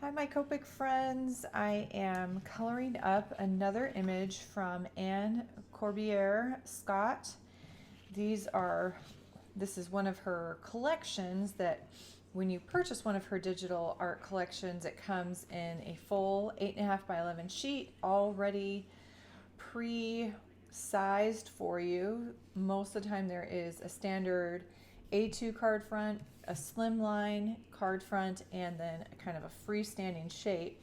Hi, my Copic friends. I am coloring up another image from Ann Corbiere-Scott. This is one of her collections that when you purchase one of her digital art collections, it comes in a full 8.5 by 11 sheet already pre-sized for you. Most of the time there is a standard A2 card front, a slimline card front, and then kind of a freestanding shape.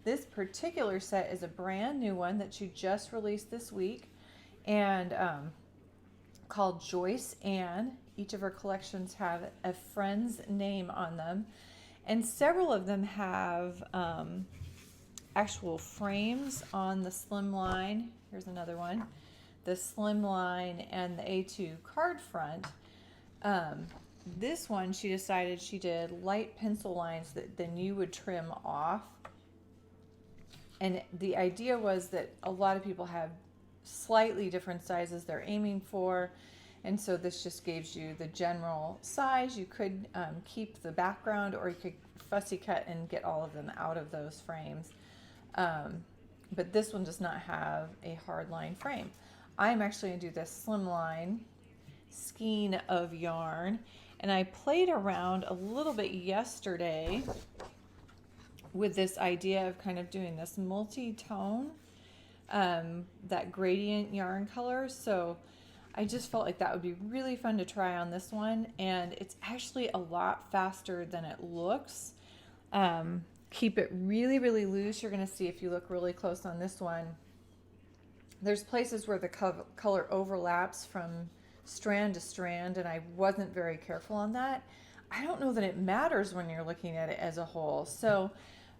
This particular set is a brand new one that she just released this week, and called Joyce Ann. Each of her collections have a friend's name on them, and several of them have actual frames on the slimline. Here's another one. The slimline and the A2 card front. This one, she decided she did light pencil lines that then you would trim off. And the idea was that a lot of people have slightly different sizes they're aiming for. And so this just gives you the general size. You could keep the background, or you could fussy cut and get all of them out of those frames. But this one does not have a hard line frame. I'm actually going to do this slimline skein of yarn, and I played around a little bit yesterday with this idea of kind of doing this multi-tone, that gradient yarn color. So I just felt like that would be really fun to try on this one, and it's actually a lot faster than it looks. Keep it really, really loose. You're going to see if you look really close on this one. There's places where the color overlaps from strand to strand, and I wasn't very careful on that. I don't know that it matters when you're looking at it as a whole. So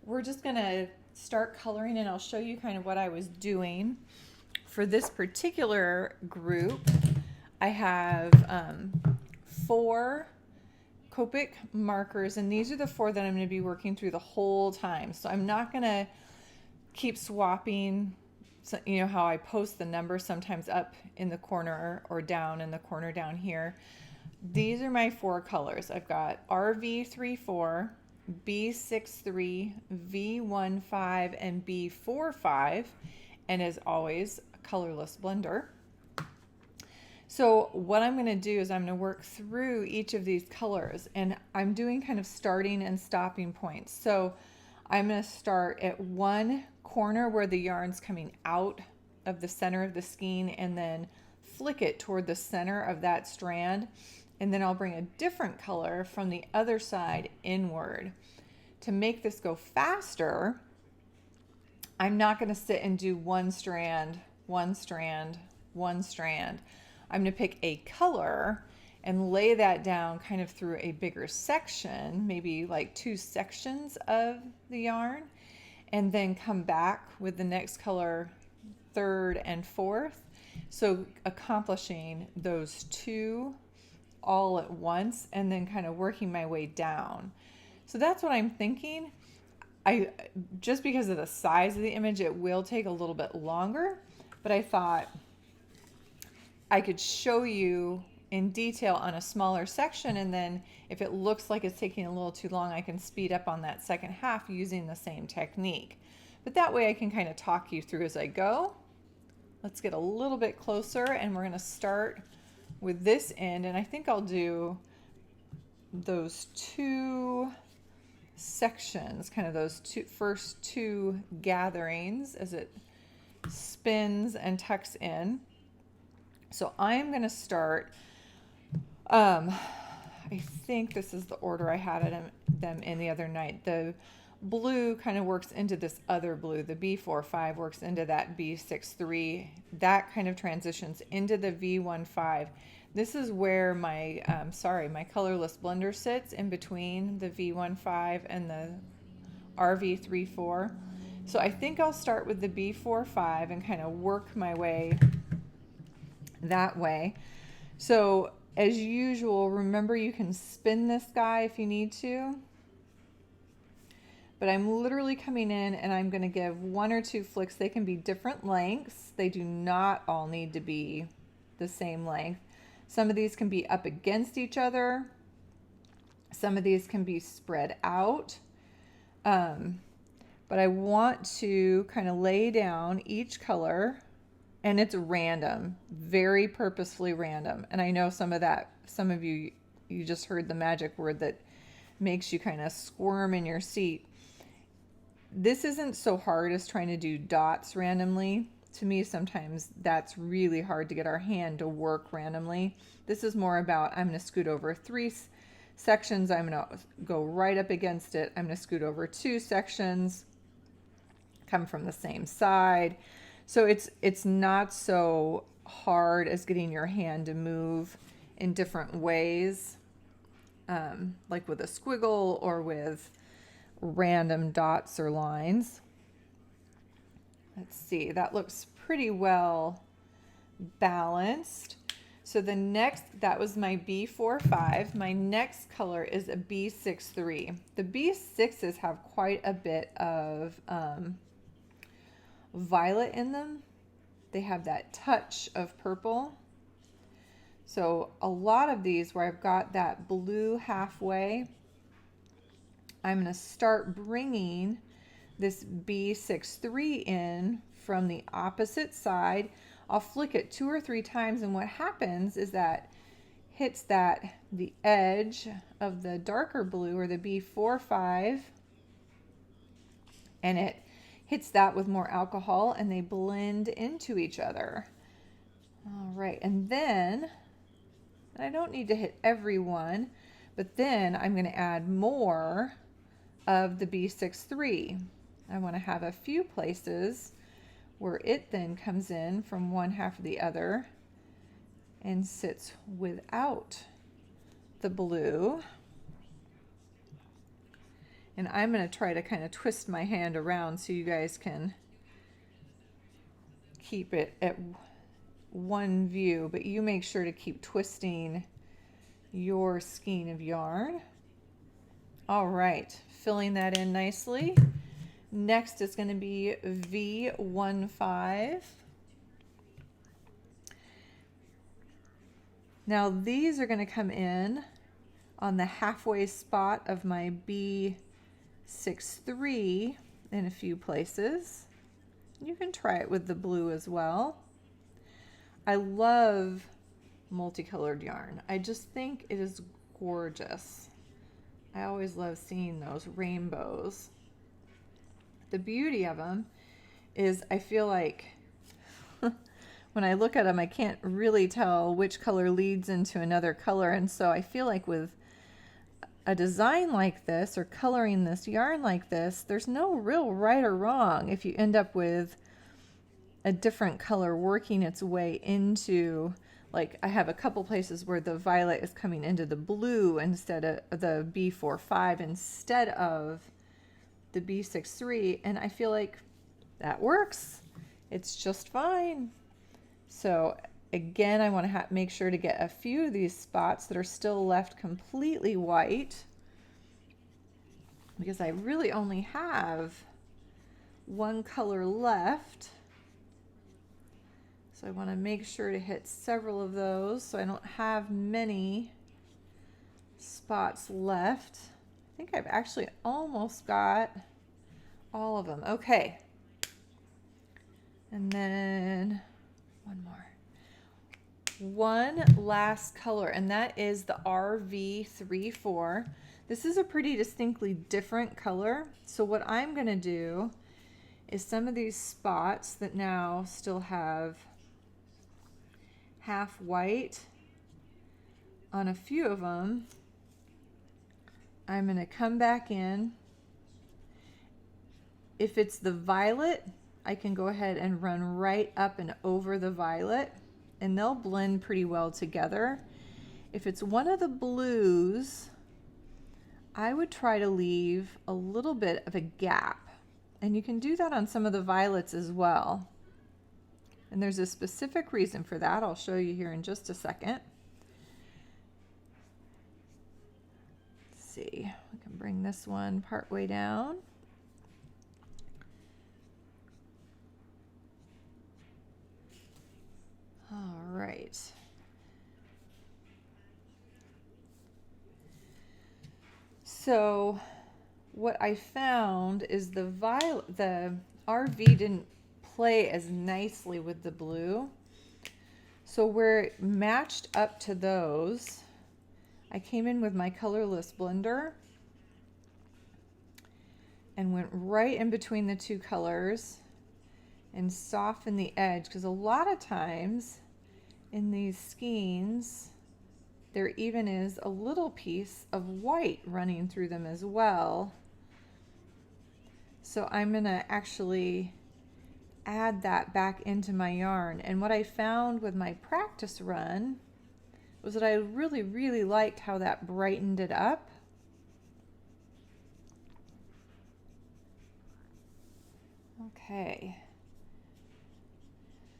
we're just going to start coloring, and I'll show you kind of what I was doing. For this particular group, I have 4 Copic markers, and these are the 4 that I'm going to be working through the whole time. So I'm not going to keep swapping. So, you know how I post the number sometimes up in the corner or down in the corner down here. These are my 4 colors. I've got RV34, B63, V15, and B45, and as always, a colorless blender. So what I'm going to do is I'm going to work through each of these colors, and I'm doing kind of starting and stopping points. So I'm going to start at one corner where the yarn's coming out of the center of the skein, and then flick it toward the center of that strand, and then I'll bring a different color from the other side inward. To make this go faster, I'm not going to sit and do one strand, one strand, one strand. I'm going to pick a color and lay that down kind of through a bigger section, maybe like 2 sections of the yarn, and then come back with the next color, 3rd and 4th. So accomplishing those 2 all at once, and then kind of working my way down. So that's what I'm thinking. Just because of the size of the image, it will take a little bit longer, but I thought I could show you in detail on a smaller section, and then if it looks like it's taking a little too long, I can speed up on that second half using the same technique. But that way I can kind of talk you through as I go. Let's get a little bit closer, and we're going to start with this end, and I think I'll do those 2 sections, kind of those first 2 gatherings as it spins and tucks in. So I'm going to start, I think this is the order I had them in the other night. The blue kind of works into this other blue. The B45 works into that B63. That kind of transitions into the V15. This is where my, my colorless blender sits, in between the V15 and the RV34. So I think I'll start with the B45 and kind of work my way that way. So as usual, remember you can spin this guy if you need to, but I'm literally coming in and I'm going to give 1 or 2 flicks. They can be different lengths. They do not all need to be the same length. Some of these can be up against each other. Some of these can be spread out. but I want to kind of lay down each color, and it's random, very purposefully random. And I know some of you just heard the magic word that makes you kind of squirm in your seat. This isn't so hard as trying to do dots randomly. To me, sometimes that's really hard to get our hand to work randomly. This is more about, I'm going to scoot over 3 sections, I'm going to go right up against it, I'm going to scoot over 2 sections, come from the same side. So it's not so hard as getting your hand to move in different ways, like with a squiggle or with random dots or lines. Let's see, that looks pretty well balanced. So the next, that was my B45. My next color is a B63. The B6s have quite a bit of violet in them. They have that touch of purple. So a lot of these where I've got that blue halfway, I'm going to start bringing this B63 in from the opposite side. I'll flick it 2 or 3 times, and what happens is that hits the edge of the darker blue, or the B45, and it hits that with more alcohol, and they blend into each other. All right, and then I don't need to hit every one, but then I'm going to add more of the B63. I want to have a few places where it then comes in from one half of the other and sits without the blue. And I'm going to try to kind of twist my hand around so you guys can keep it at one view, but you make sure to keep twisting your skein of yarn. All right, filling that in nicely. Next is going to be V15. Now these are going to come in on the halfway spot of my B63 in a few places. You can try it with the blue as well. I love multicolored yarn. I just think it is gorgeous. I always love seeing those rainbows. The beauty of them is I feel like when I look at them, I can't really tell which color leads into another color. And so I feel like with a design like this, or coloring this yarn like this, there's no real right or wrong if you end up with a different color working its way into, like I have a couple places where the violet is coming into the blue instead of the B45 instead of the B63, and I feel like that works. It's just fine. So again, I want to make sure to get a few of these spots that are still left completely white, because I really only have one color left. So I want to make sure to hit several of those so I don't have many spots left. I think I've actually almost got all of them. Okay. And then one more. One last color, and that is the RV34. This is a pretty distinctly different color. So what I'm going to do is some of these spots that now still have half white on a few of them, I'm going to come back in. If it's the violet, I can go ahead and run right up and over the violet, and they'll blend pretty well together. If it's one of the blues, I would try to leave a little bit of a gap, and you can do that on some of the violets as well. And there's a specific reason for that. I'll show you here in just a second. Let's see, we can bring this one part way down. All right. So what I found is the RV didn't play as nicely with the blue. So where it matched up to those, I came in with my colorless blender and went right in between the two colors and softened the edge, because a lot of times in these skeins there even is a little piece of white running through them as well. So I'm gonna actually add that back into my yarn. And what I found with my practice run was that I really, really liked how that brightened it up. Okay.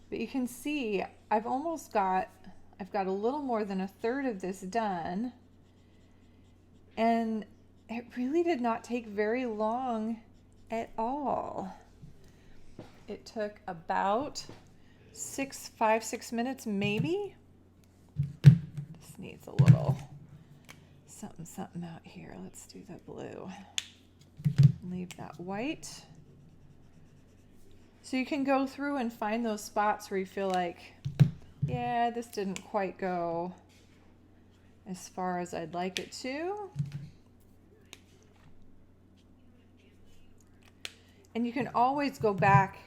But you can see I've got a little more than a third of this done. And it really did not take very long at all. It took about 5-6 minutes maybe. This needs a little something out here. Let's do the blue. Leave that white. So you can go through and find those spots where you feel like, yeah, this didn't quite go as far as I'd like it to. And you can always go back,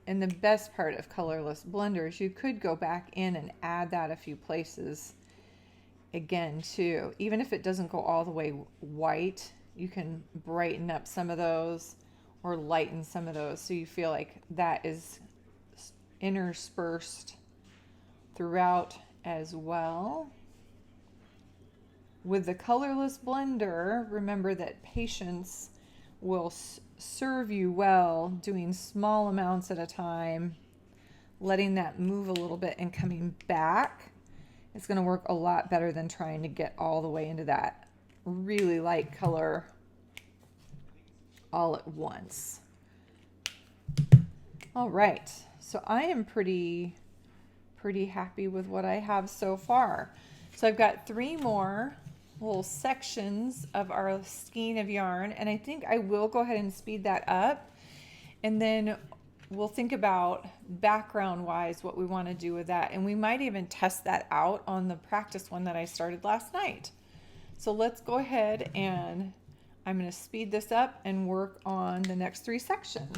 and the best part of colorless blenders, you could go back in and add that a few places again too. Even if it doesn't go all the way white, you can brighten up some of those or lighten some of those so you feel like that is interspersed throughout as well. With the colorless blender, remember that patience will serve you well, doing small amounts at a time, letting that move a little bit and coming back. It's going to work a lot better than trying to get all the way into that really light color all at once. All right, so I am pretty happy with what I have so far. So I've got 3 more little sections of our skein of yarn, and I think I will go ahead and speed that up, and then we'll think about background wise what we want to do with that, and we might even test that out on the practice one that I started last night. So let's go ahead, and I'm going to speed this up and work on the next 3 sections.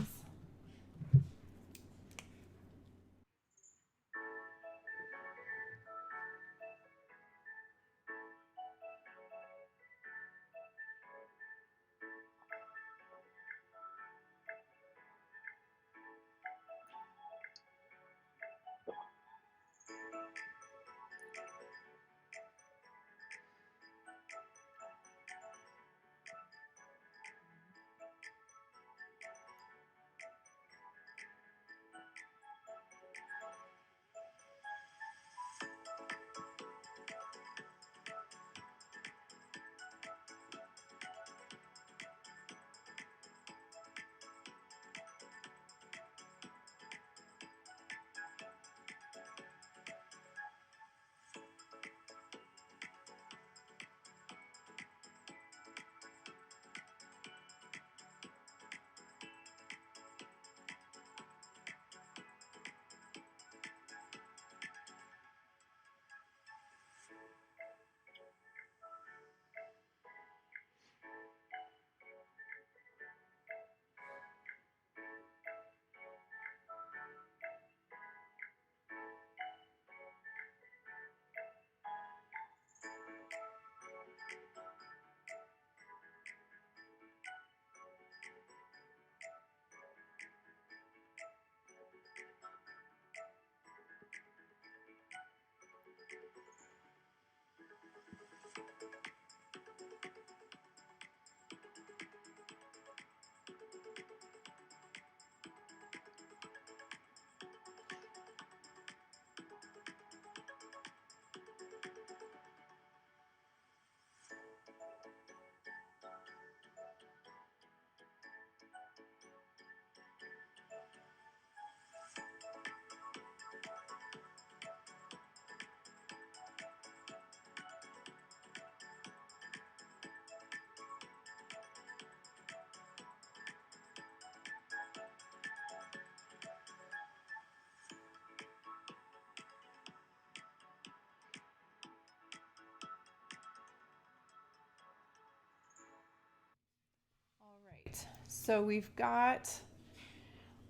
So we've got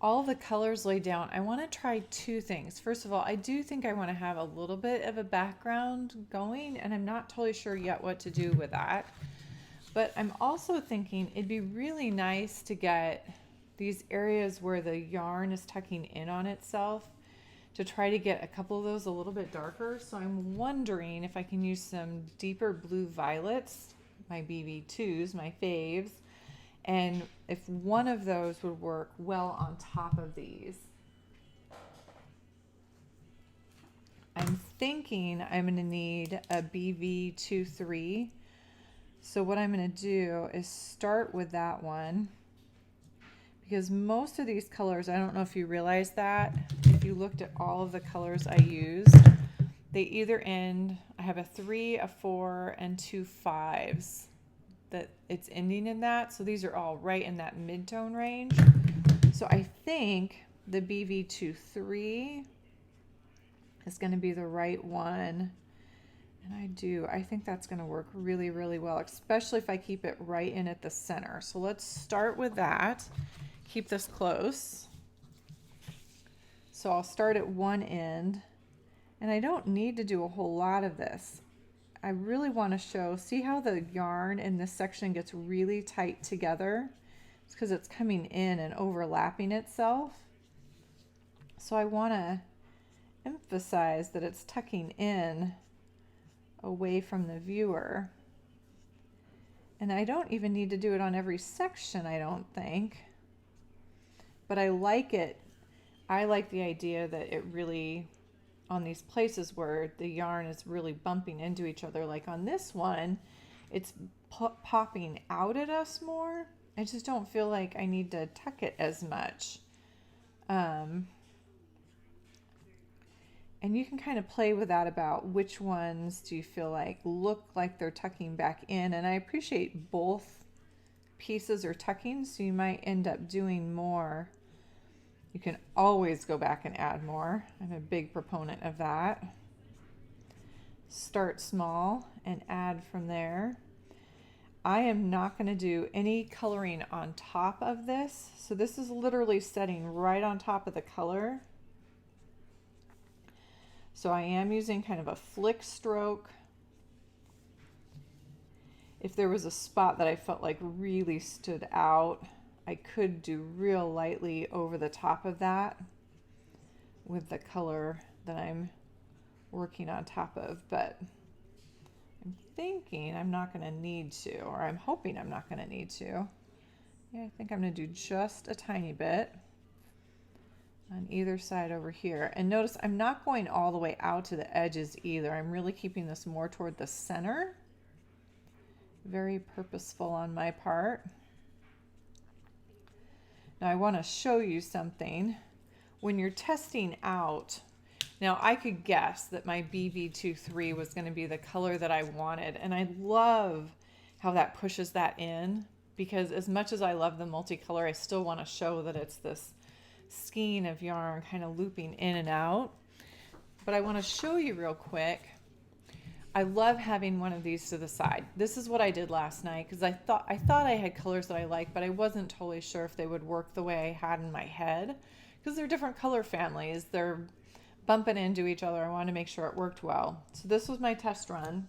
all the colors laid down. I want to try two things. First of all, I do think I want to have a little bit of a background going, and I'm not totally sure yet what to do with that. But I'm also thinking it'd be really nice to get these areas where the yarn is tucking in on itself, to try to get a couple of those a little bit darker. So I'm wondering if I can use some deeper blue violets, my BB2s, my faves, and if one of those would work well on top of these. I'm thinking I'm going to need a BV23. So what I'm going to do is start with that one, because most of these colors, I don't know if you realize that, if you looked at all of the colors I used, they either end, I have a 3, a 4, and 2 5s that it's ending in that. So these are all right in that mid-tone range. So I think the BV23 is going to be the right one. And I think that's going to work really, really well, especially if I keep it right in at the center. So let's start with that. Keep this close. So I'll start at one end, and I don't need to do a whole lot of this. I really want to show, see how the yarn in this section gets really tight together? It's because it's coming in and overlapping itself. So I want to emphasize that it's tucking in away from the viewer. And I don't even need to do it on every section, I don't think. But I like it. I like the idea that it really, on these places where the yarn is really bumping into each other, like on this one, it's popping out at us more. I just don't feel like I need to tuck it as much. And you can kind of play with that about which ones do you feel like look like they're tucking back in. And I appreciate both pieces are tucking, so you might end up doing more. You can always go back and add more. I'm a big proponent of that. Start small and add from there. I am not going to do any coloring on top of this. So this is literally setting right on top of the color. So I am using kind of a flick stroke. If there was a spot that I felt like really stood out, I could do real lightly over the top of that with the color that I'm working on top of, but I'm thinking I'm not going to need to, or I'm hoping I'm not going to need to. Yeah, I think I'm going to do just a tiny bit on either side over here. And notice I'm not going all the way out to the edges either. I'm really keeping this more toward the center. Very purposeful on my part. Now I want to show you something. When you're testing out, now I could guess that my BV23 was going to be the color that I wanted, and I love how that pushes that in, because as much as I love the multicolor, I still want to show that it's this skein of yarn kind of looping in and out. But I want to show you real quick. I love having one of these to the side. This is what I did last night, because I thought I had colors that I liked, but I wasn't totally sure if they would work the way I had in my head, because they're different color families. They're bumping into each other. I wanted to make sure it worked well. So this was my test run,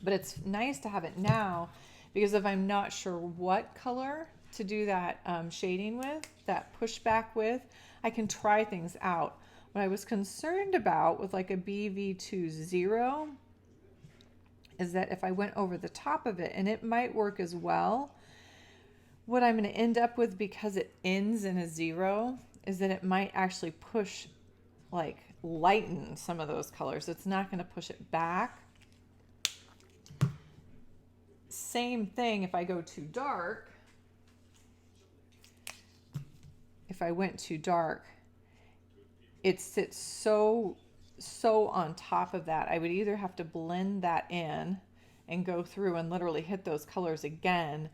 but it's nice to have it now, because if I'm not sure what color to do that shading with, that pushback with, I can try things out. What I was concerned about with like a BV20 is that if I went over the top of it, and it might work as well, what I'm going to end up with, because it ends in a 0, is that it might actually push, like lighten some of those colors. It's not going to push it back. Same thing if I go too dark. If I went too dark, it sits so on top of that. I would either have to blend that in and go through and literally hit those colors again,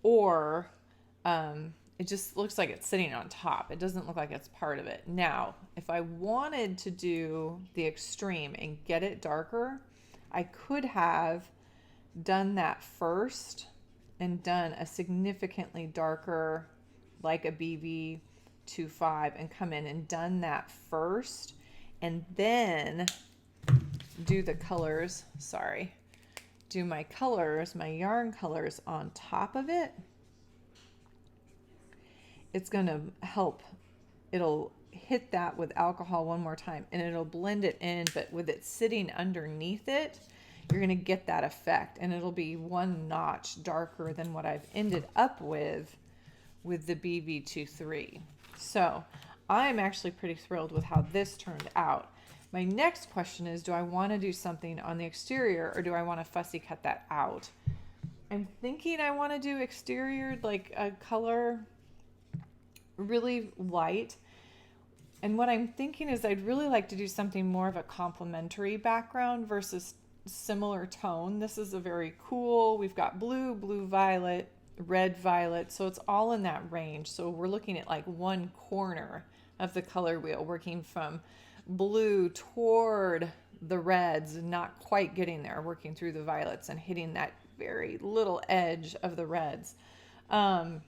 or it just looks like it's sitting on top. It doesn't look like it's part of it. Now, if I wanted to do the extreme and get it darker, I could have done that first and done a significantly darker, like a BB25, and come in and done that first, and then do the colors, do my colors, my yarn colors on top of it, it's going to help. It'll hit that with alcohol one more time and it'll blend it in, but with it sitting underneath it, you're going to get that effect, and it'll be one notch darker than what I've ended up with the BB23. So I'm actually pretty thrilled with how this turned out. My next question is, do I want to do something on the exterior or do I want to fussy cut that out? I'm thinking I want to do exterior, like a color really light. And what I'm thinking is I'd really like to do something more of a complementary background versus similar tone. This is a very cool, we've got blue, blue violet, red violet, so it's all in that range. So we're looking at like one corner of the color wheel, working from blue toward the reds, not quite getting there, working through the violets and hitting that very little edge of the reds. And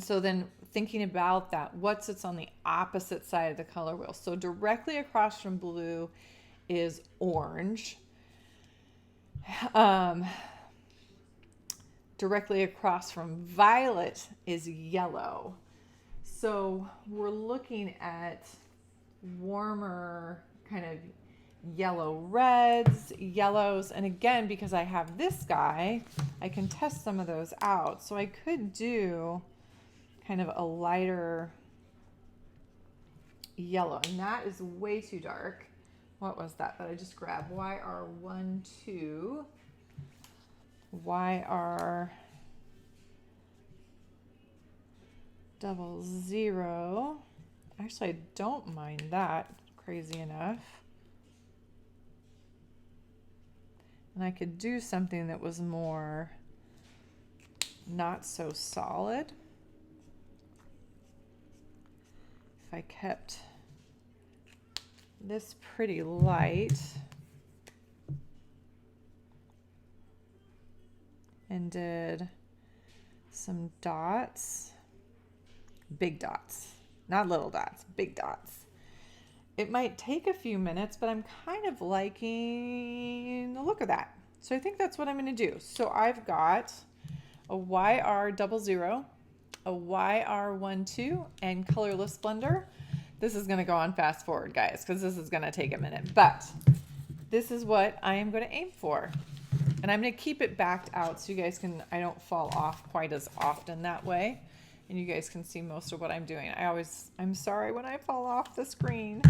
so then thinking about that, what sits on the opposite side of the color wheel? So directly across from blue is orange. Directly across from violet is yellow. So we're looking at warmer kind of yellow reds, yellows. And again, because I have this guy, I can test some of those out. So I could do kind of a lighter yellow, and that is way too dark. What was that I just grabbed? YR12, YR00. Actually, I don't mind that, crazy enough. And I could do something that was more not so solid. If I kept this pretty light and did some dots, big dots, not little dots, big dots. It might take a few minutes, but I'm kind of liking the look of that. So I think that's what I'm going to do. So I've got a YR00, a YR12, and colorless blender. This is going to go on fast forward, guys, because this is going to take a minute, but this is what I am going to aim for. And I'm going to keep it backed out so you guys can, I don't fall off quite as often that way. And you guys can see most of what I'm doing. I'm sorry when I fall off the screen.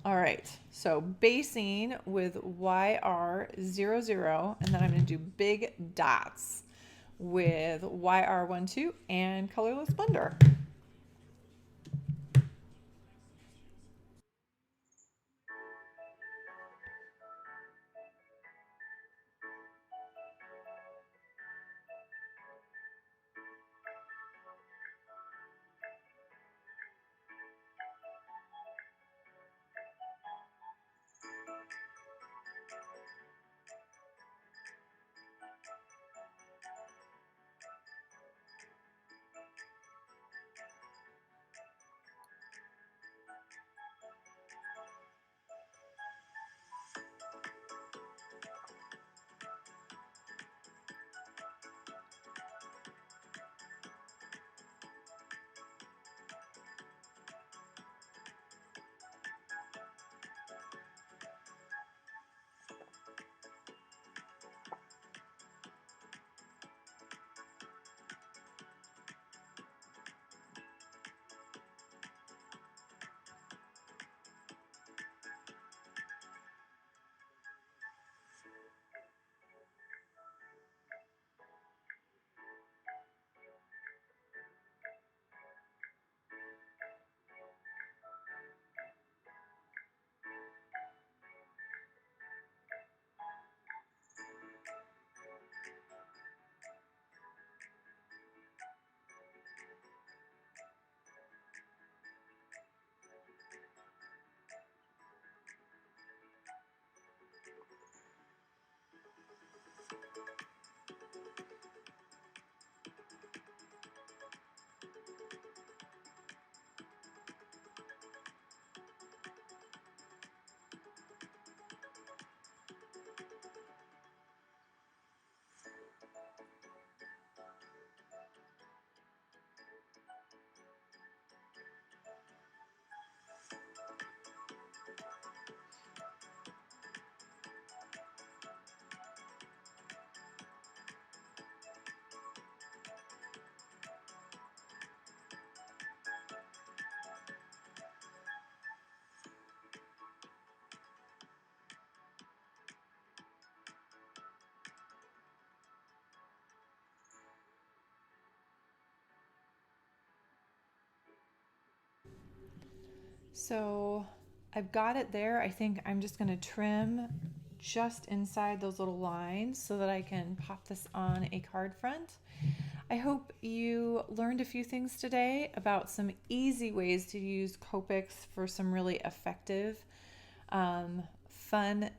All right, so basing with YR00, and then I'm going to do big dots with YR12 and colorless blender. So I've got it there. I think I'm just going to trim just inside those little lines so that I can pop this on a card front. I hope you learned a few things today about some easy ways to use Copics for some really effective, fun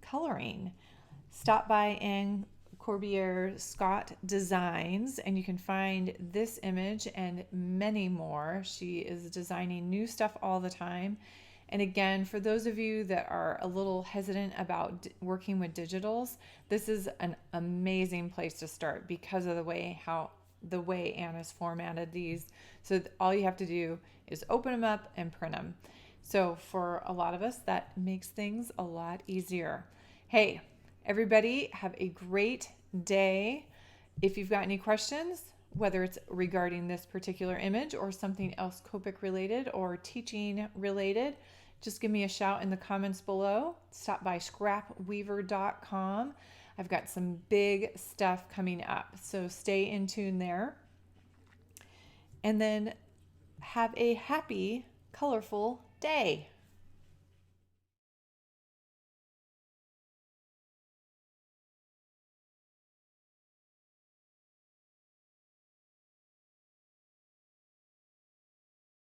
coloring. Stop by Ann Corbiere-Scott Designs and you can find this image and many more. She is designing new stuff all the time. And again, for those of you that are a little hesitant about working with digitals, this is an amazing place to start because of the way Ann has formatted these. So all you have to do is open them up and print them. So for a lot of us, that makes things a lot easier. Hey, everybody, have a great day. If you've got any questions, whether it's regarding this particular image or something else Copic related or teaching related, just give me a shout in the comments below. Stop by scrapweaver.com. I've got some big stuff coming up, so stay in tune there. And then have a happy, colorful day.